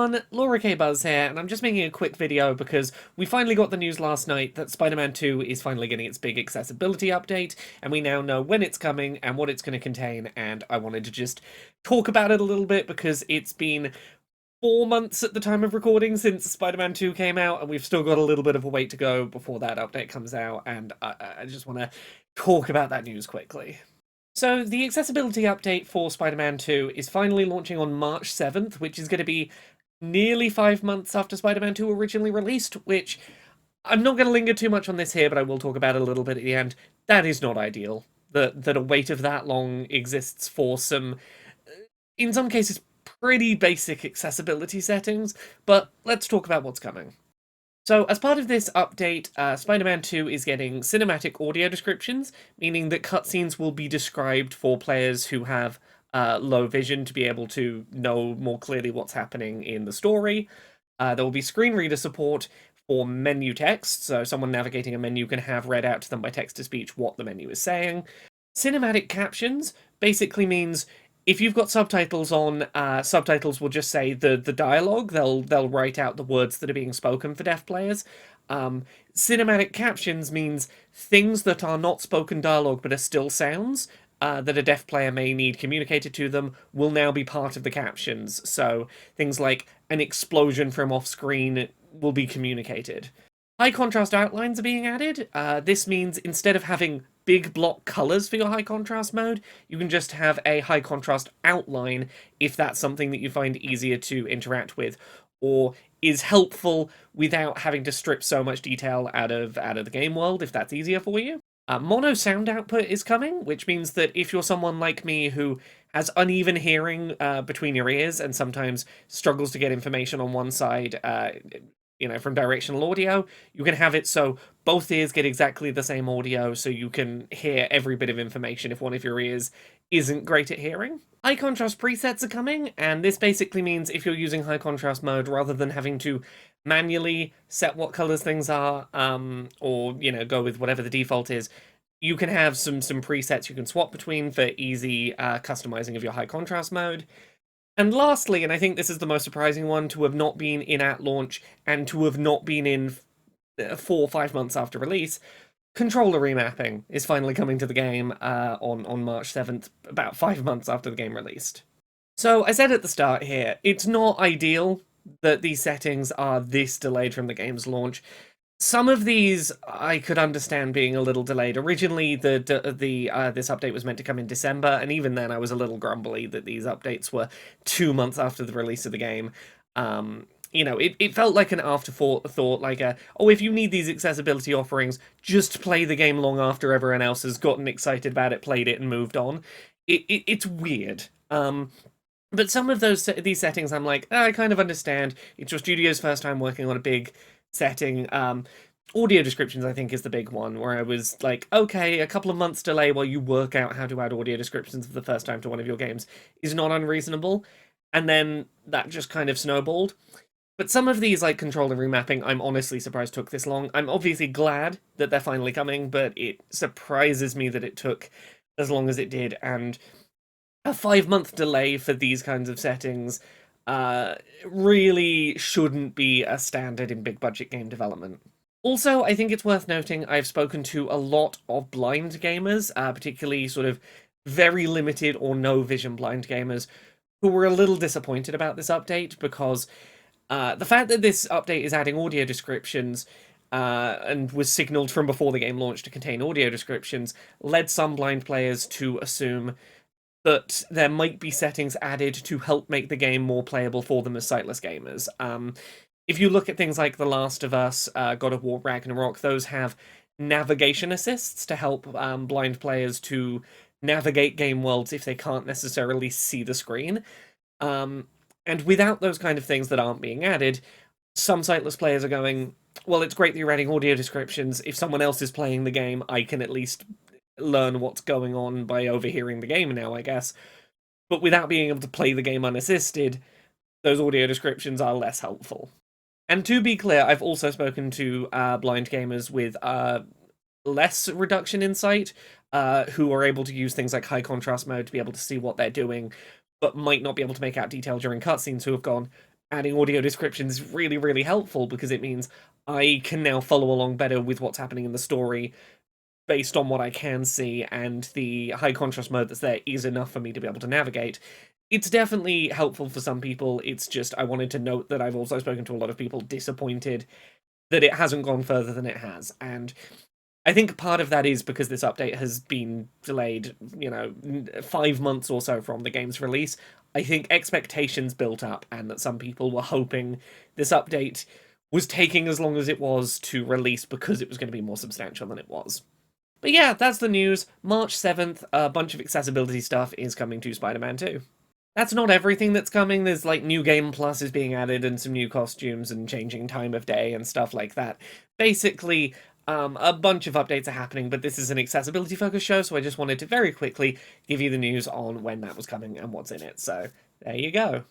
everyone, Laura K. Buzz here, and I'm just making a quick video because we finally got the news last night that Spider-Man 2 is finally getting its big accessibility update, and we now know when it's coming and what it's going to contain, and I wanted to just talk about it a little bit because it's been 4 months at the time of recording since Spider-Man 2 came out, and we've still got a little bit of a wait to go before that update comes out, and I just want to talk about that news quickly. So, the accessibility update for Spider-Man 2 is finally launching on March 7th, which is going to be nearly 5 months after Spider-Man 2 originally released, which I'm not going to linger too much on this here, but I will talk about it a little bit at the end. That is not ideal. That a wait of that long exists for some, in some cases, pretty basic accessibility settings, but let's talk about what's coming. So, as part of this update, Spider-Man 2 is getting cinematic audio descriptions, meaning that cutscenes will be described for players who have low vision to be able to know more clearly what's happening in the story. There will be screen reader support for menu text, so someone navigating a menu can have read out to them by text-to-speech what the menu is saying. Cinematic captions basically means if you've got subtitles on, subtitles will just say the dialogue. They'll write out the words that are being spoken for deaf players. Cinematic captions means things that are not spoken dialogue but are still sounds that a deaf player may need communicated to them will now be part of the captions. So things like an explosion from off screen will be communicated. High contrast outlines are being added. This means instead of having big block colors for your high contrast mode, you can just have a high contrast outline if that's something that you find easier to interact with, or is helpful without having to strip so much detail out of the game world, if that's easier for you. Mono sound output is coming, which means that if you're someone like me who has uneven hearing between your ears and sometimes struggles to get information on one side, from directional audio, you can have it so both ears get exactly the same audio so you can hear every bit of information if one of your ears isn't great at hearing. High contrast presets are coming, and this basically means if you're using high contrast mode, rather than having to manually set what colors things are, or, go with whatever the default is, you can have some presets you can swap between for easy customizing of your high contrast mode. And lastly, and I think this is the most surprising one to have not been in at launch and to have not been in 4 or 5 months after release, controller remapping is finally coming to the game on March 7th, about 5 months after the game released. So, I said at the start here, it's not ideal that these settings are this delayed from the game's launch. Some of these I could understand being a little delayed. Originally, this update was meant to come in December, and even then I was a little grumbly that these updates were 2 months after the release of the game. It felt like an afterthought, like if you need these accessibility offerings, just play the game long after everyone else has gotten excited about it, played it, and moved on. It's weird. But some of these settings, I'm like, I kind of understand. It's your studio's first time working on a big setting. Audio descriptions, I think, is the big one, where I was like, okay, a couple of months delay while you work out how to add audio descriptions for the first time to one of your games is not unreasonable. And then that just kind of snowballed. But some of these, like controller remapping, I'm honestly surprised took this long. I'm obviously glad that they're finally coming, but it surprises me that it took as long as it did, and a 5-month delay for these kinds of settings really shouldn't be a standard in big budget game development. Also, I think it's worth noting I've spoken to a lot of blind gamers, particularly sort of very limited or no vision blind gamers, who were a little disappointed about this update because the fact that this update is adding audio descriptions and was signaled from before the game launched to contain audio descriptions led some blind players to assume that there might be settings added to help make the game more playable for them as sightless gamers. If you look at things like The Last of Us, God of War Ragnarok, those have navigation assists to help blind players to navigate game worlds if they can't necessarily see the screen. And without those kind of things that aren't being added, some sightless players are going, well, it's great that you're adding audio descriptions. If someone else is playing the game, I can at least learn what's going on by overhearing the game now, I guess. But without being able to play the game unassisted, those audio descriptions are less helpful. And to be clear, I've also spoken to blind gamers with less reduction in sight, who are able to use things like high contrast mode to be able to see what they're doing, but might not be able to make out detail during cutscenes, who have gone, adding audio descriptions is really, really helpful because it means I can now follow along better with what's happening in the story based on what I can see, and the high contrast mode that's there is enough for me to be able to navigate. It's definitely helpful for some people. It's just I wanted to note that I've also spoken to a lot of people disappointed that it hasn't gone further than it has, and I think part of that is because this update has been delayed, 5 months or so from the game's release. I think expectations built up, and that some people were hoping this update was taking as long as it was to release because it was going to be more substantial than it was. But yeah, that's the news. March 7th, a bunch of accessibility stuff is coming to Spider-Man 2. That's not everything that's coming. There's like new game plus is being added and some new costumes and changing time of day and stuff like that. Basically, a bunch of updates are happening, but this is an accessibility focused show, so I just wanted to very quickly give you the news on when that was coming and what's in it. So there you go.